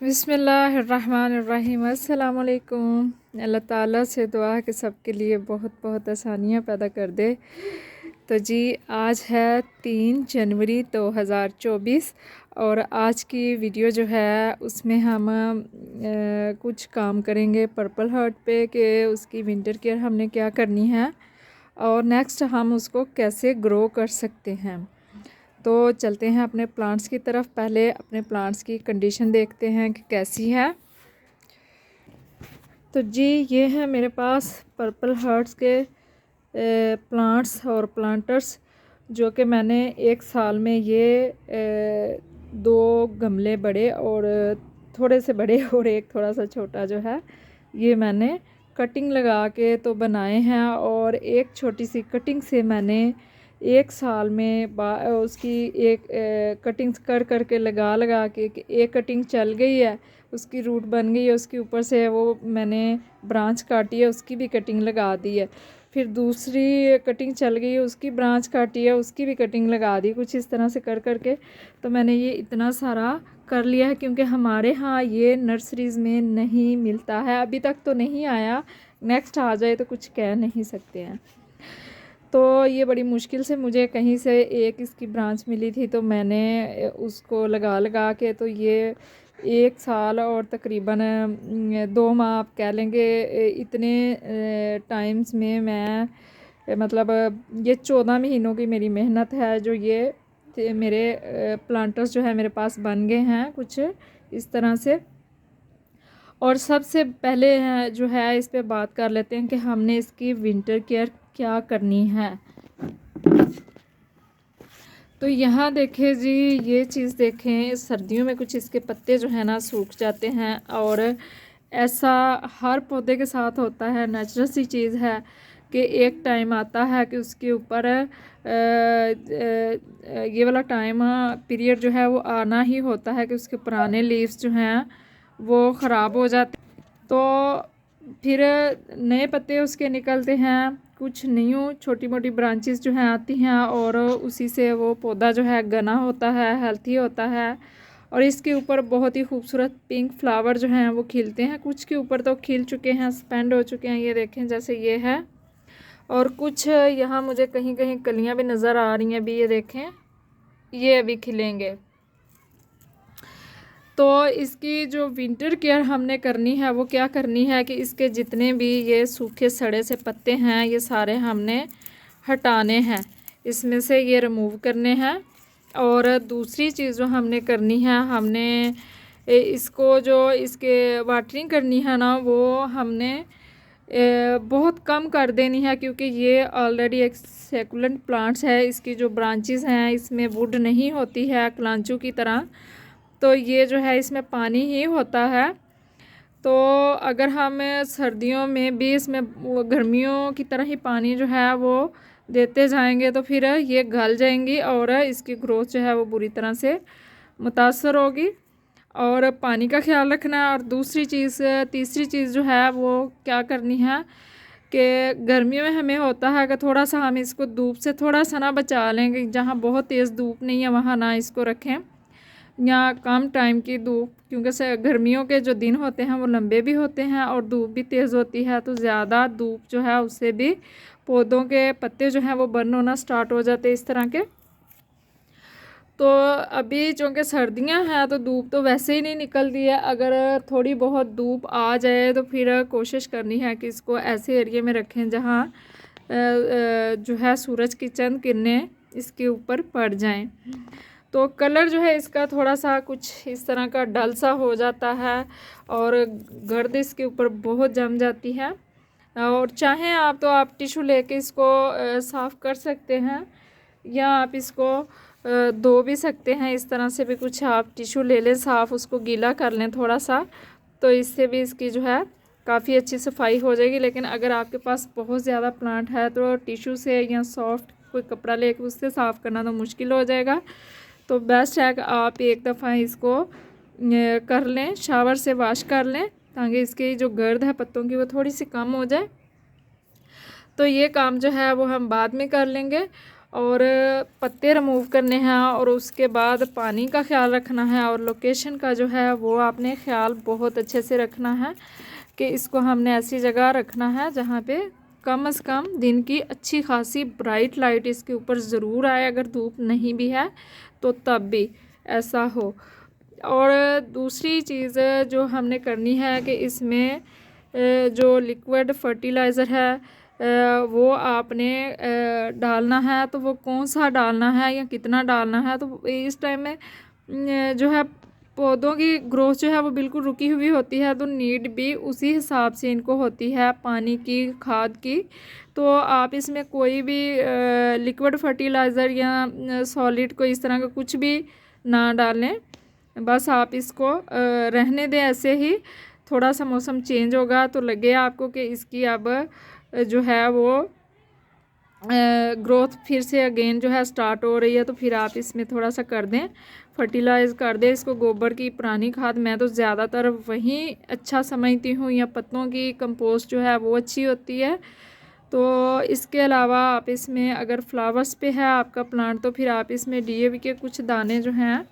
बिस्मिल्लाहिर्रहमानिर्रहीम। अस्सलाम वालेकुम। अल्लाह ताला से दुआ है कि सबके लिए बहुत बहुत आसानियाँ पैदा कर दे। तो जी आज है 3 जनवरी 2024 और आज की वीडियो जो है उसमें हम कुछ काम करेंगे पर्पल हार्ट पे कि उसकी विंटर केयर हमने क्या करनी है और नेक्स्ट हम उसको कैसे ग्रो कर सकते हैं। तो चलते हैं अपने प्लांट्स की तरफ। पहले अपने प्लांट्स की कंडीशन देखते हैं कि कैसी है। तो जी ये है मेरे पास पर्पल हार्ट्स के प्लांट्स और प्लांटर्स जो कि मैंने एक साल में ये 2 गमले बड़े और थोड़े से बड़े और एक थोड़ा सा छोटा जो है ये मैंने कटिंग लगा के तो बनाए हैं। और एक छोटी सी कटिंग से मैंने एक साल में उसकी एक कटिंग्स कर करके लगा के एक कटिंग चल गई है, उसकी रूट बन गई है, उसके ऊपर से वो मैंने ब्रांच काटी है, उसकी भी कटिंग लगा दी है। फिर दूसरी कटिंग चल गई है, उसकी ब्रांच काटी है, उसकी भी कटिंग लगा दी। कुछ इस तरह से कर करके तो मैंने ये इतना सारा कर लिया है क्योंकि हमारे यहाँ ये नर्सरीज़ में नहीं मिलता है, अभी तक तो नहीं आया। नेक्स्ट आ जाए तो कुछ कह नहीं सकते हैं। तो ये बड़ी मुश्किल से मुझे कहीं से एक इसकी ब्रांच मिली थी तो मैंने उसको लगा के तो ये एक साल और तकरीबन 2 माह आप कह लेंगे इतने टाइम्स में मैं मतलब ये 14 महीनों की मेरी मेहनत है जो ये मेरे प्लांटर्स जो है मेरे पास बन गए हैं कुछ इस तरह से। और सबसे पहले जो है इस पे बात कर लेते हैं कि हमने इसकी विंटर केयर क्या करनी है। तो यहाँ देखें जी, ये चीज़ देखें, सर्दियों में कुछ इसके पत्ते जो है ना सूख जाते हैं और ऐसा हर पौधे के साथ होता है। नेचुरल सी चीज़ है कि एक टाइम आता है कि उसके ऊपर ये वाला टाइम पीरियड जो है वो आना ही होता है कि उसके पुराने लीव्स जो हैं वो ख़राब हो जाते, तो फिर नए पत्ते उसके निकलते हैं, कुछ न्यू छोटी मोटी ब्रांचेस जो हैं आती हैं और उसी से वो पौधा जो है घना होता है, हेल्थी होता है। और इसके ऊपर बहुत ही खूबसूरत पिंक फ्लावर जो हैं वो खिलते हैं। कुछ के ऊपर तो खिल चुके हैं, स्पेंड हो चुके हैं, ये देखें जैसे ये है। और कुछ यहाँ मुझे कहीं कहीं कलियाँ भी नज़र आ रही हैं, अभी ये देखें, ये अभी खिलेंगे। तो इसकी जो विंटर केयर हमने करनी है वो क्या करनी है कि इसके जितने भी ये सूखे सड़े से पत्ते हैं ये सारे हमने हटाने हैं, इसमें से ये रिमूव करने हैं। और दूसरी चीज़ जो हमने करनी है, हमने इसको जो इसके वाटरिंग करनी है ना वो हमने बहुत कम कर देनी है क्योंकि ये ऑलरेडी एक सेकुलेंट प्लांट्स है। इसकी जो ब्रांचेस हैं इसमें वुड नहीं होती है कलांचू की तरह, तो ये जो है इसमें पानी ही होता है। तो अगर हम सर्दियों में भी इसमें गर्मियों की तरह ही पानी जो है वो देते जाएंगे तो फिर ये गल जाएंगी और इसकी ग्रोथ जो है वो बुरी तरह से मुतासर होगी। और पानी का ख्याल रखना है। और दूसरी चीज़, तीसरी चीज़ जो है वो क्या करनी है कि गर्मियों में हमें होता है कि थोड़ा सा हम इसको धूप से थोड़ा सा ना बचा लेंगे, जहाँ बहुत तेज़ धूप नहीं है वहाँ ना इसको रखें, या कम टाइम की धूप, क्योंकि गर्मियों के जो दिन होते हैं वो लंबे भी होते हैं और धूप भी तेज़ होती है, तो ज़्यादा धूप जो है उससे भी पौधों के पत्ते जो हैं वो बर्न होना स्टार्ट हो जाते हैं इस तरह के। तो अभी चूँकि सर्दियां हैं तो धूप तो वैसे ही नहीं निकलती है, अगर थोड़ी बहुत धूप आ जाए तो फिर कोशिश करनी है कि इसको ऐसे एरिया में रखें जहाँ जो है सूरज की चंद किरणें इसके ऊपर पड़ जाएं। तो कलर जो है इसका थोड़ा सा कुछ इस तरह का डल सा हो जाता है और गर्द इसके ऊपर बहुत जम जाती है। और चाहें आप तो आप टिशू लेके इसको साफ़ कर सकते हैं या आप इसको धो भी सकते हैं। इस तरह से भी कुछ आप टिशू ले लें साफ़, उसको गीला कर लें थोड़ा सा, तो इससे भी इसकी जो है काफ़ी अच्छी सफाई हो जाएगी। लेकिन अगर आपके पास बहुत ज़्यादा प्लांट है तो टिशू से या सॉफ्ट कोई कपड़ा लेके उससे साफ़ करना तो मुश्किल हो जाएगा। तो बेस्ट है कि आप एक दफ़ा इसको कर लें, शावर से वॉश कर लें ताकि इसकी जो गर्द है पत्तों की वो थोड़ी सी कम हो जाए। तो ये काम जो है वो हम बाद में कर लेंगे। और पत्ते रिमूव करने हैं और उसके बाद पानी का ख्याल रखना है और लोकेशन का जो है वो आपने ख्याल बहुत अच्छे से रखना है कि इसको हमने ऐसी जगह रखना है जहाँ पे कम से कम दिन की अच्छी खासी ब्राइट लाइट इसके ऊपर ज़रूर आए, अगर धूप नहीं भी है तो तब भी ऐसा हो। और दूसरी चीज़ जो हमने करनी है कि इसमें जो लिक्विड फर्टिलाइज़र है वो आपने डालना है, तो वो कौन सा डालना है या कितना डालना है। तो इस टाइम में जो है पौधों की ग्रोथ जो है वो बिल्कुल रुकी हुई होती है, तो नीड भी उसी हिसाब से इनको होती है पानी की, खाद की। तो आप इसमें कोई भी लिक्विड फर्टिलाइज़र या सॉलिड को इस तरह का कुछ भी ना डालें, बस आप इसको रहने दें ऐसे ही। थोड़ा सा मौसम चेंज होगा तो लगे आपको कि इसकी अब जो है वो ग्रोथ फिर से अगेन जो है स्टार्ट हो रही है, तो फिर आप इसमें थोड़ा सा कर दें, फर्टिलाइज़ कर दें इसको। गोबर की पुरानी खाद मैं तो ज़्यादातर वहीं अच्छा समझती हूँ, या पत्तों की कंपोस्ट जो है वो अच्छी होती है। तो इसके अलावा आप इसमें अगर फ्लावर्स पे है आपका प्लांट तो फिर आप इसमें डीएपी के कुछ दाने जो हैं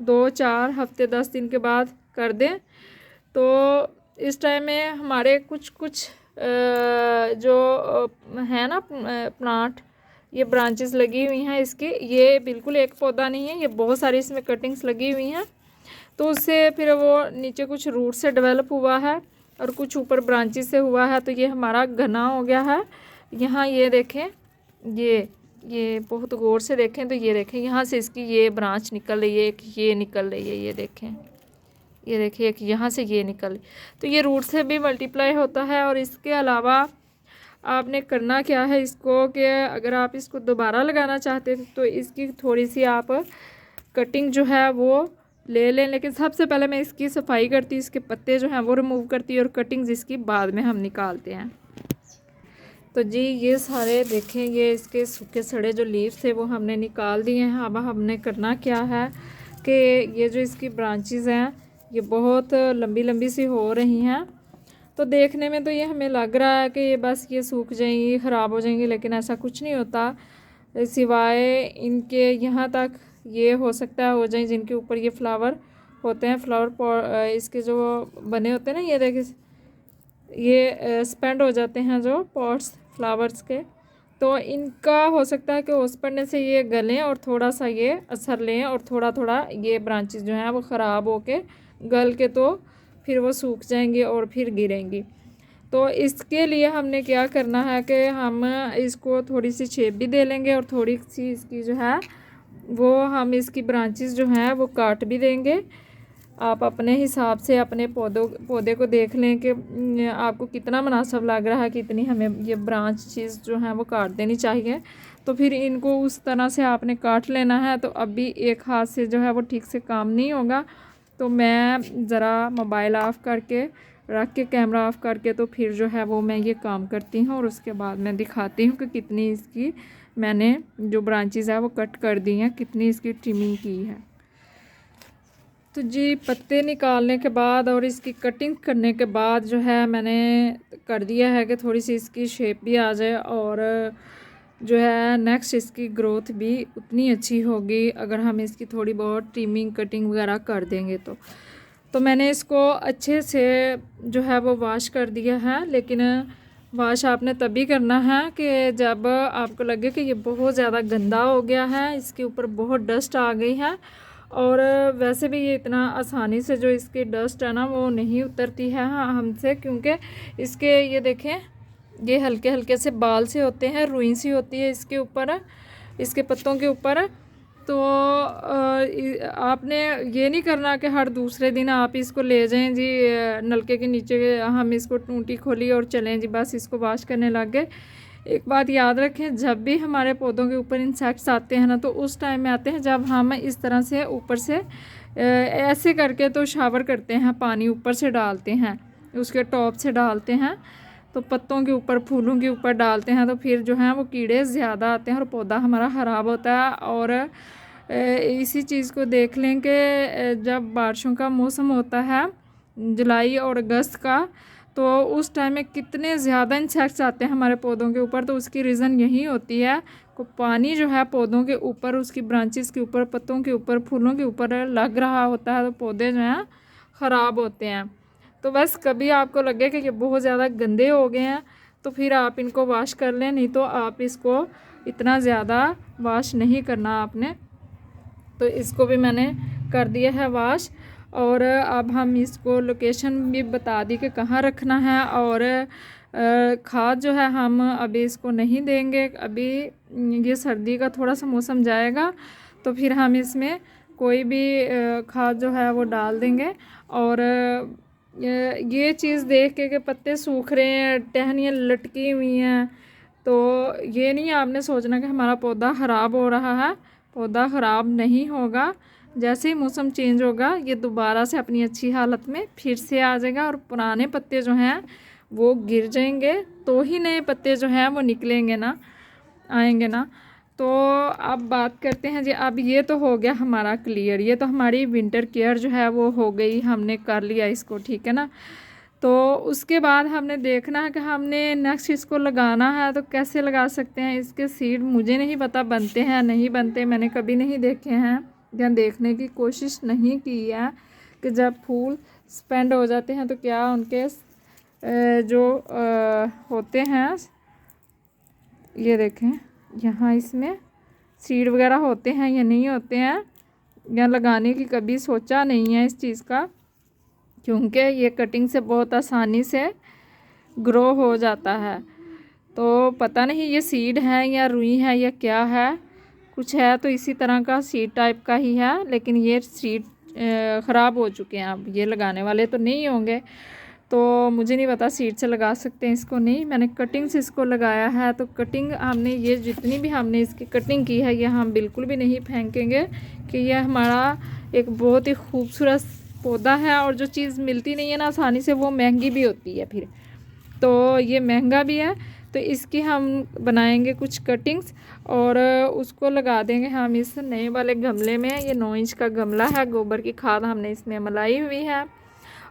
2-4 हफ्ते 10 दिन के बाद कर दें। तो इस टाइम में हमारे कुछ जो है ना प्लांट, ये ब्रांचेस लगी हुई हैं इसकी, ये बिल्कुल एक पौधा नहीं है, ये बहुत सारी इसमें कटिंग्स लगी हुई हैं। तो उससे फिर वो नीचे कुछ रूट से डेवलप हुआ है और कुछ ऊपर ब्रांचेस से हुआ है, तो ये हमारा घना हो गया है। यहाँ ये देखें, ये बहुत गौर से देखें तो ये देखें यहाँ से इसकी ये ब्रांच निकल रही है, एक ये निकल रही है, ये देखें, ये देखिए एक यहाँ से ये निकल, तो ये रूट से भी मल्टीप्लाई होता है। और इसके अलावा आपने करना क्या है इसको, कि अगर आप इसको दोबारा लगाना चाहते थे तो इसकी थोड़ी सी आप कटिंग जो है वो ले लें, लेकिन सबसे पहले मैं इसकी सफाई करती हूँ, इसके पत्ते जो हैं वो रिमूव करती हूँ और कटिंग्स इसकी बाद में हम निकालते हैं। तो जी ये सारे देखें, ये इसके सूखे सड़े जो लीव्स थे वो हमने निकाल दिए हैं। अब हमने करना क्या है कि ये जो इसकी ब्रांचेस हैं ये बहुत लंबी लंबी सी हो रही हैं, तो देखने में तो ये हमें लग रहा है कि ये बस ये सूख जाएंगी, ख़राब हो जाएंगी, लेकिन ऐसा कुछ नहीं होता। सिवाय इनके यहाँ तक ये हो सकता है हो जाए जिनके ऊपर ये फ्लावर होते हैं, फ्लावर इसके जो बने होते हैं ना, ये देखिए ये स्पेंड हो जाते हैं जो पॉट्स फ्लावर्स के, तो इनका हो सकता है कि ओस पड़ने से ये गलें और थोड़ा सा ये असर लें और थोड़ा थोड़ा ये ब्रांचेस जो हैं वो ख़राब होके गल के तो फिर वो सूख जाएंगी और फिर गिरेंगी। तो इसके लिए हमने क्या करना है कि हम इसको थोड़ी सी शेप भी दे लेंगे और थोड़ी सी इसकी जो है वो हम इसकी ब्रांचेस जो हैं वो काट भी देंगे। आप अपने हिसाब से अपने पौधे को देख लें कि आपको कितना मुनासिब लग रहा है, कितनी हमें ये ब्रांच चीज़ जो है वो काट देनी चाहिए। तो फिर इनको उस तरह से आपने काट लेना है। तो अभी एक हाथ से जो है वो ठीक से काम नहीं होगा, तो मैं ज़रा मोबाइल ऑफ़ करके रख के कैमरा ऑफ़ करके तो फिर जो है वो मैं ये काम करती हूँ और उसके बाद मैं दिखाती हूँ कि कितनी इसकी मैंने जो ब्रांचेस है वो कट कर दी हैं, कितनी इसकी ट्रिमिंग की है। तो जी पत्ते निकालने के बाद और इसकी कटिंग करने के बाद जो है मैंने कर दिया है कि थोड़ी सी इसकी शेप भी आ जाए और जो है नेक्स्ट इसकी ग्रोथ भी उतनी अच्छी होगी अगर हम इसकी थोड़ी बहुत ट्रिमिंग कटिंग वगैरह कर देंगे। तो मैंने इसको अच्छे से जो है वो वॉश कर दिया है, लेकिन वॉश आपने तभी करना है कि जब आपको लगे कि ये बहुत ज़्यादा गंदा हो गया है, इसके ऊपर बहुत डस्ट आ गई है। और वैसे भी ये इतना आसानी से जो इसकी डस्ट है ना वो नहीं उतरती है हमसे, क्योंकि इसके ये देखें ये हल्के हल्के से बाल से होते हैं, रुई सी होती है इसके ऊपर, इसके पत्तों के ऊपर। तो आपने ये नहीं करना कि हर दूसरे दिन आप इसको ले जाएं जी नलके के नीचे, हम इसको टूटी खोली और चलें जी बस इसको वॉश करने लग गए। एक बात याद रखें, जब भी हमारे पौधों के ऊपर इंसेक्ट्स आते हैं ना तो उस टाइम में आते हैं जब हम इस तरह से ऊपर से ऐसे करके तो शावर करते हैं, पानी ऊपर से डालते हैं, उसके टॉप से डालते हैं, तो पत्तों के ऊपर फूलों के ऊपर डालते हैं, तो फिर जो है वो कीड़े ज़्यादा आते हैं और पौधा हमारा ख़राब होता है। और इसी चीज़ को देख लें कि जब बारिशों का मौसम होता है जुलाई और अगस्त का, तो उस टाइम में कितने ज़्यादा इंसेक्ट्स आते हैं हमारे पौधों के ऊपर। तो उसकी रीज़न यही होती है को पानी जो है पौधों के ऊपर, उसकी ब्रांचेस के ऊपर, पत्तों के ऊपर, फूलों के ऊपर लग रहा होता है, तो पौधे जो हैं ख़राब होते हैं। तो बस कभी आपको लगे कि ये बहुत ज़्यादा गंदे हो गए हैं तो फिर आप इनको वॉश कर लें, नहीं तो आप इसको इतना ज़्यादा वॉश नहीं करना आपने। तो इसको भी मैंने कर दिया है वॉश। और अब हम इसको लोकेशन भी बता दी कि कहाँ रखना है। और खाद जो है हम अभी इसको नहीं देंगे, अभी ये सर्दी का थोड़ा सा मौसम जाएगा तो फिर हम इसमें कोई भी खाद जो है वो डाल देंगे। और ये चीज़ देख के पत्ते सूख रहे हैं, टहनियाँ लटकी हुई हैं, तो ये नहीं आपने सोचना कि हमारा पौधा ख़राब हो रहा है। पौधा ख़राब नहीं होगा। जैसे ही मौसम चेंज होगा ये दोबारा से अपनी अच्छी हालत में फिर से आ जाएगा और पुराने पत्ते जो हैं वो गिर जाएंगे, तो ही नए पत्ते जो हैं वो निकलेंगे ना, आएंगे ना। तो अब बात करते हैं जी। अब ये तो हो गया हमारा क्लियर, ये तो हमारी विंटर केयर जो है वो हो गई, हमने कर लिया इसको, ठीक है ना। तो उसके बाद हमने देखना है कि हमने नेक्स्ट इसको लगाना है तो कैसे लगा सकते हैं। इसके सीड मुझे नहीं पता बनते हैं नहीं बनते, मैंने कभी नहीं देखे हैं या देखने की कोशिश नहीं की है कि जब फूल स्पेंड हो जाते हैं तो क्या उनके जो होते हैं, ये देखें यहाँ इसमें सीड वगैरह होते हैं या नहीं होते हैं, या लगाने की कभी सोचा नहीं है इस चीज़ का, क्योंकि ये कटिंग से बहुत आसानी से ग्रो हो जाता है। तो पता नहीं ये सीड है या रुई है या क्या है, कुछ है तो इसी तरह का सीड टाइप का ही है, लेकिन ये सीड ख़राब हो चुके हैं। अब ये लगाने वाले तो नहीं होंगे, तो मुझे नहीं पता सीड से लगा सकते हैं इसको, नहीं। मैंने कटिंग से इसको लगाया है। तो कटिंग हमने ये जितनी भी हमने इसकी कटिंग की है ये हम बिल्कुल भी नहीं फेंकेंगे, कि यह हमारा एक बहुत ही खूबसूरत पौधा है। और जो चीज़ मिलती नहीं है ना आसानी से, वो महंगी भी होती है फिर, तो ये महंगा भी है। तो इसकी हम बनाएंगे कुछ कटिंग्स और उसको लगा देंगे हम इस नए वाले गमले में। ये 9 इंच का गमला है, गोबर की खाद हमने इसमें मलाई हुई है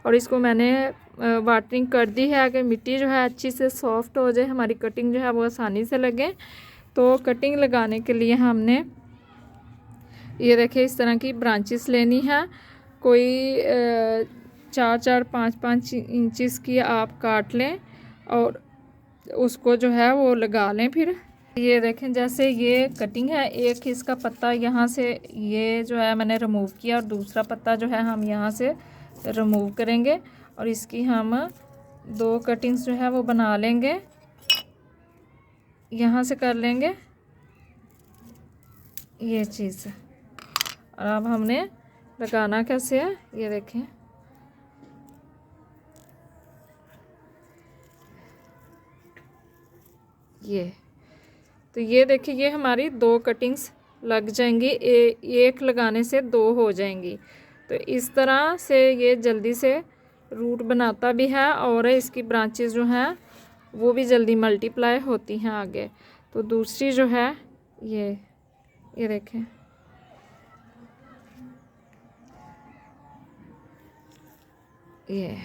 और इसको मैंने वाटरिंग कर दी है कि मिट्टी जो है अच्छी से सॉफ्ट हो जाए, हमारी कटिंग जो है वो आसानी से लगे। तो कटिंग लगाने के लिए हमने ये देखिए इस तरह की ब्रांचेस लेनी है, कोई 4-4, 5-5 इंचेस की आप काट लें और उसको जो है वो लगा लें। फिर ये देखें जैसे ये कटिंग है, एक इसका पत्ता यहाँ से ये जो है मैंने रिमूव किया और दूसरा पत्ता जो है हम यहाँ से रिमूव करेंगे और इसकी हम 2 कटिंग्स जो है वो बना लेंगे, यहाँ से कर लेंगे ये चीज़। और अब हमने लगाना कैसे है ये देखें, ये तो ये देखिए ये हमारी 2 कटिंग्स लग जाएंगी, एक लगाने से 2 हो जाएंगी। तो इस तरह से ये जल्दी से रूट बनाता भी है और इसकी ब्रांचेस जो हैं वो भी जल्दी मल्टीप्लाई होती हैं आगे। तो दूसरी जो है ये देखें, ये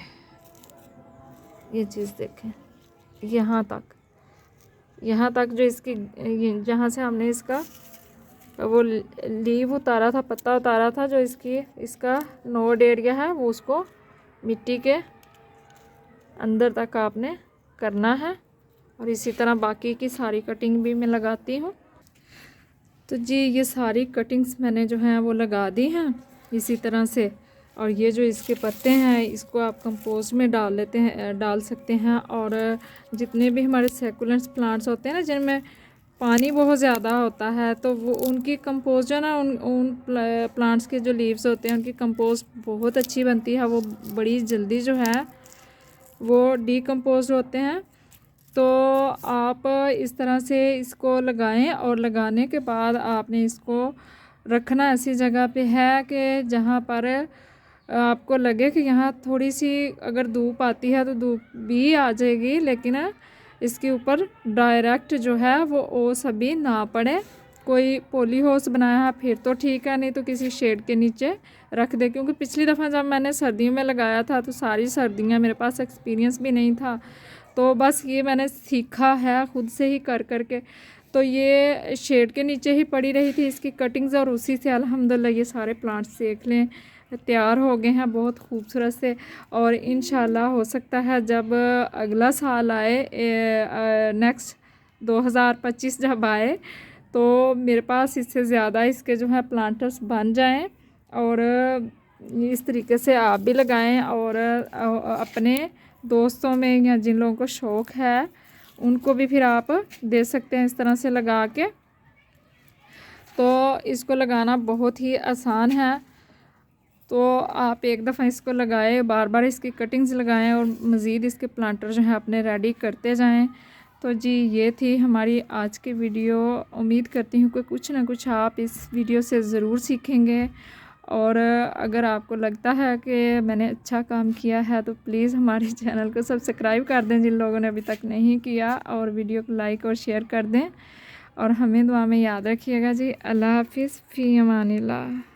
चीज़ देखें, यहाँ तक जो इसकी जहाँ से हमने इसका वो लीव उतारा था, पत्ता उतारा था, जो इसका नोड एरिया है वो उसको मिट्टी के अंदर तक आपने करना है। और इसी तरह बाकी की सारी कटिंग भी मैं लगाती हूँ। तो जी ये सारी कटिंग्स मैंने जो हैं वो लगा दी हैं इसी तरह से। और ये जो इसके पत्ते हैं इसको आप कंपोस्ट में डाल सकते हैं। और जितने भी हमारे सेकुलेंट्स प्लांट्स होते हैं ना जिनमें पानी बहुत ज़्यादा होता है, तो वो उनकी कंपोस्ट जो ना उन प्लांट्स के जो लीव्स होते हैं उनकी कंपोस्ट बहुत अच्छी बनती है, वो बड़ी जल्दी जो है वो डीकम्पोज होते हैं। तो आप इस तरह से इसको लगाएं और लगाने के बाद आपने इसको रखना ऐसी जगह पे है कि जहाँ पर आपको लगे कि यहाँ थोड़ी सी अगर धूप आती है तो धूप भी आ जाएगी, लेकिन इसके ऊपर डायरेक्ट जो है वो ओस अभी ना पड़े। कोई पॉली हाउस बनाया है फिर तो ठीक है, नहीं तो किसी शेड के नीचे रख दे। क्योंकि पिछली दफ़ा जब मैंने सर्दियों में लगाया था तो सारी सर्दियाँ मेरे पास एक्सपीरियंस भी नहीं था, तो बस ये मैंने सीखा है ख़ुद से ही कर कर के। तो ये शेड के नीचे ही पड़ी रही थी इसकी कटिंग्स, और उसी से अल्हम्दुलिल्लाह ये सारे प्लांट्स देख लें तैयार हो गए हैं बहुत खूबसूरत से। और इंशाल्लाह हो सकता है जब अगला साल आए, नेक्स्ट 2025 जब आए, तो मेरे पास इससे ज़्यादा इसके जो है प्लांटर्स बन जाएं, और इस तरीके से आप भी लगाएं, और अपने दोस्तों में या जिन लोगों को शौक़ है उनको भी फिर आप दे सकते हैं इस तरह से लगा के। तो इसको लगाना बहुत ही आसान है, तो आप एक दफ़ा इसको लगाएं, बार बार इसकी कटिंग्स लगाएं और मज़ीद इसके प्लांटर जो हैं अपने रेडी करते जाएं। तो जी ये थी हमारी आज की वीडियो। उम्मीद करती हूँ कि कुछ ना कुछ आप इस वीडियो से ज़रूर सीखेंगे, और अगर आपको लगता है कि मैंने अच्छा काम किया है तो प्लीज़ हमारे चैनल को सब्सक्राइब कर दें जिन लोगों ने अभी तक नहीं किया, और वीडियो को लाइक और शेयर कर दें, और हमें दुआ में याद रखिएगा जी। अल्लाह हाफिज़, फ़ी अमानिल्लाह।